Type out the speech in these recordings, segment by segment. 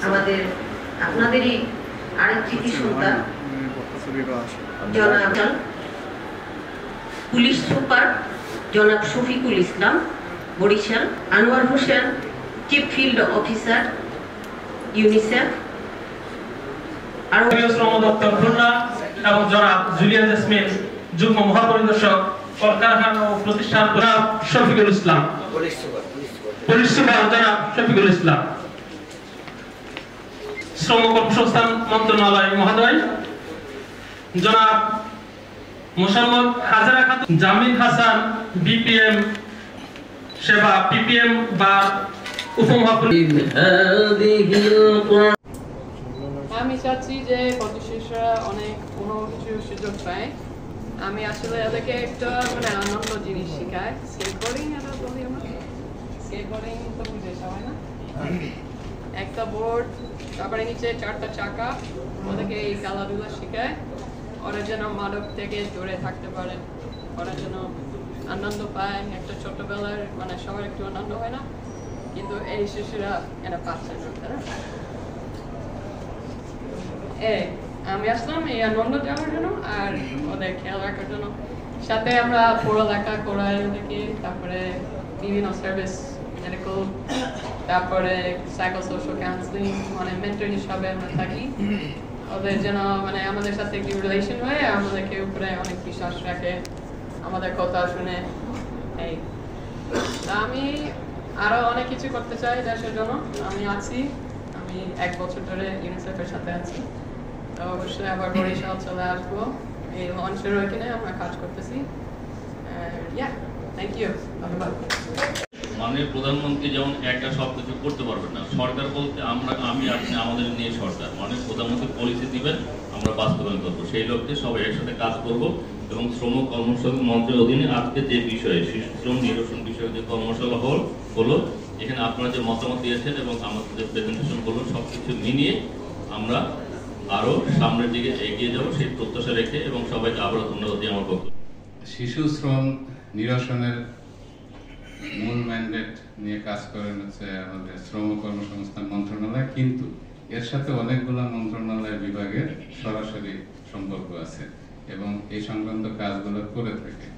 আমাদের আপনাদেরই আরেক কৃতি সন্তান জনাব পুলিশ সুপার জনাব Shafiqul Islam Barisal, Anwar Hossain chief field officer UNICEF, শ্রম দপ্তর খুলনা এবং জনাব জুলিয়া জেসমিন যুগ্ম মহাপরিদর্শক কলকারখানা ও প্রতিষ্ঠান জনাব শফিকুল ইসলাম, পুলিশ সুপার জনাব শফিকুল ইসলাম, শ্রম কর্মসংস্থান মন্ত্রণালয় মহোদয় জনাব মোসাম্মদ হাজারা খাতুন, জামিল হাসান বিপিএম সেবা পিপিএম বা আমি চাচ্ছি যে পথশিশুরা অনেক কোনো কিছু সুযোগ পায়। আমি আসলে এদেরকে একটা আনন্দ জিনিস শেখাই, স্কেটবোর্ডিং এটা বলি আমরা, স্কেটবোর্ডিং তো বুঝে সবাই না, একটা বোর্ড তারপরে নিচে 4টা চাকা, ওদেরকে এই খেলাধুলা শেখায়, ওরা যেন মাদক থেকে দূরে থাকতে পারে, ওরা যেন আনন্দ পায়। একটা ছোটবেলার সবার একটু আনন্দ হয় না, কিন্তু এই শিশুরা এটা পাচ্ছে না। আমি আসলাম এই আনন্দ দেওয়ার জন্য আর ওদের খেয়াল রাখার জন্য। সাথে আমরা পড়ালেখা করাই ওদেরকে, তারপরে বিভিন্ন সার্ভিস মেডিকেল, তারপরে সাইকো সোশ্যাল কাউন্সিলিং, মেন্টর হিসাবে আমরা থাকি। ওদের যেন আমাদের সাথে একটি রিলেশন হয়, আমাদেরকে উপরে অনেক বিশ্বাস রাখে, আমাদের কথা শুনে। এই আমি আরো অনেক কিছু করতে চাই দেশের জন্য। আমি আছি, আমি 1 বছর ধরে ইউনিসেফের সাথে আছি, তো অবশ্যই আবার বরিশাল চলে আসবো। এই লঞ্চের ওইখানে আমরা কাজ করতেছি। থ্যাংক ইউ, ধন্যবাদ। মাননীয় প্রধানমন্ত্রী যেমন একটা সব কিছু করতে পারবেন না, সরকার বলতে আমি আপনি আমাদের নিয়ে সরকার, মাননীয় প্রধানমন্ত্রী পলিসি দিবেন, আমরা বাস্তবায়ন করবো, সেই লক্ষ্যে সবাই একসাথে কাজ করব। এবং শ্রম কর্মসংস্থান মন্ত্রীর অধীনে আজকে যে বিষয়ে শিশু শ্রম নিরসন বিষয়ে যে কর্মশালা হলো, এখানে আপনারা যে মতামত দিয়েছেন এবং আমাদের যে প্রেজেন্টেশন হলো, সবকিছু মিলিয়ে আমরা আরো সামনের দিকে এগিয়ে যাব সেই প্রত্যাশা রেখে এবং সবাইকে আবারও ধন্যবাদ দিয়ে আমার বক্তব্য। শিশু শ্রম নিরসনের মূল ম্যান্ডেট নিয়ে কাজ করেন হচ্ছে আমাদের শ্রম কর্মসংস্থান মন্ত্রণালয়, কিন্তু এর সাথে অনেকগুলো মন্ত্রণালয় বিভাগের সরাসরি সম্পর্ক আছে এবং এই সংক্রান্ত কাজগুলো করে থাকে।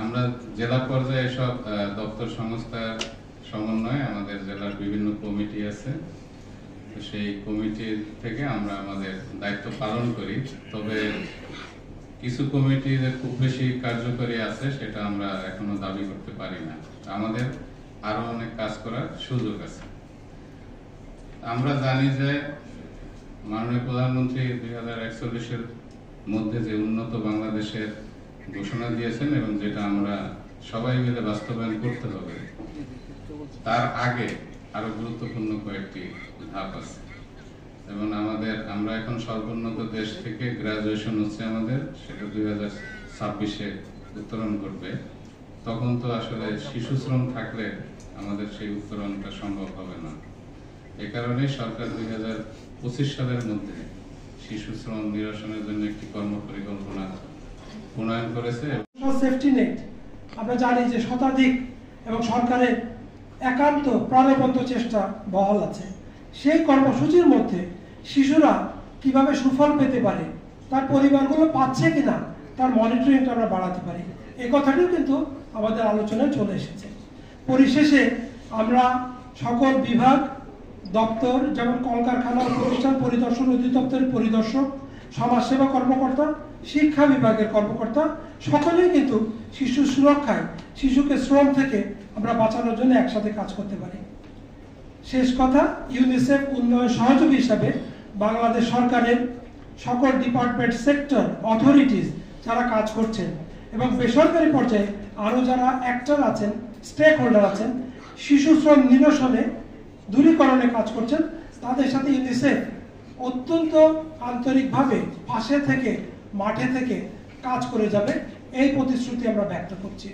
আমরা জেলা পর্যায়ে সব দপ্তর সংস্থার সমন্বয়ে আমাদের জেলার বিভিন্ন কমিটি আছে, তো সেই কমিটি থেকে আমরা আমাদের দায়িত্ব পালন করি। তবে কিছু কমিটি যে খুব বেশি কার্যকরী আছে সেটা আমরা এখনো দাবি করতে পারি না, আমাদের আরো অনেক কাজ করার সুযোগ আছে। আমরা জানি যে মাননীয় প্রধানমন্ত্রী 2041-এর মধ্যে যে উন্নত বাংলাদেশের ঘোষণা দিয়েছেন এবং যেটা আমরা সবাই মিলে বাস্তবায়ন করতে হবে, তার আগে আরো গুরুত্বপূর্ণ কয়েকটি ধাপ আছে। এবং আমরা এখন সর্বোন্নত দেশ থেকে গ্রাজুয়েশন হচ্ছে আমাদের, সেটা 2026-এ উত্তরণ করবে। তখন তো আসলে শিশু শ্রম থাকলে আমাদের সেই উত্তরণটা সম্ভব হবে না। এ কারণে সরকার 2025 সালের মধ্যে শিশু শ্রম নিরসনের জন্য একটি কর্মপরিকল্পনা প্রণয়ন করেছে। সেফটি নেট আমরা জানি যে শতাধিক এবং সরকারের একান্ত প্রাণবন্ত চেষ্টা বহাল আছে। সেই কর্মসূচির মধ্যে শিশুরা কিভাবে সুফল পেতে পারে, তার পরিবারগুলো পাচ্ছে কিনা, তার মনিটরিংটা আমরা বাড়াতে পারি, এই কথাটিও কিন্তু আমাদের আলোচনায় চলে এসেছে। পরিশেষে আমরা সকল বিভাগ দপ্তর, যেমন কলকারখানা ও প্রতিষ্ঠান পরিদর্শন অধিদপ্তরের পরিদর্শক, সমাজসেবা কর্মকর্তা, শিক্ষা বিভাগের কর্মকর্তা সকলেই কিন্তু শিশু সুরক্ষায়, শিশুকে শ্রম থেকে আমরা বাঁচানোর জন্য একসাথে কাজ করতে পারি। শেষ কথা, ইউনিসেফ উন্নয়ন সহযোগী হিসাবে বাংলাদেশ সরকারের সকল ডিপার্টমেন্ট, সেক্টর, অথরিটিস যারা কাজ করছেন এবং বেসরকারি পর্যায়ে আরও যারা অ্যাক্টর আছেন, স্টেক হোল্ডার আছেন, শিশু শ্রম নিরসনে, দূরীকরণে কাজ করছেন, তাদের সাথে ইউনিসেফ অত্যন্ত আন্তরিকভাবে পাশে থেকে, মাঠে থেকে কাজ করে যাবে, এই প্রতিশ্রুতি আমরা ব্যক্ত করছি।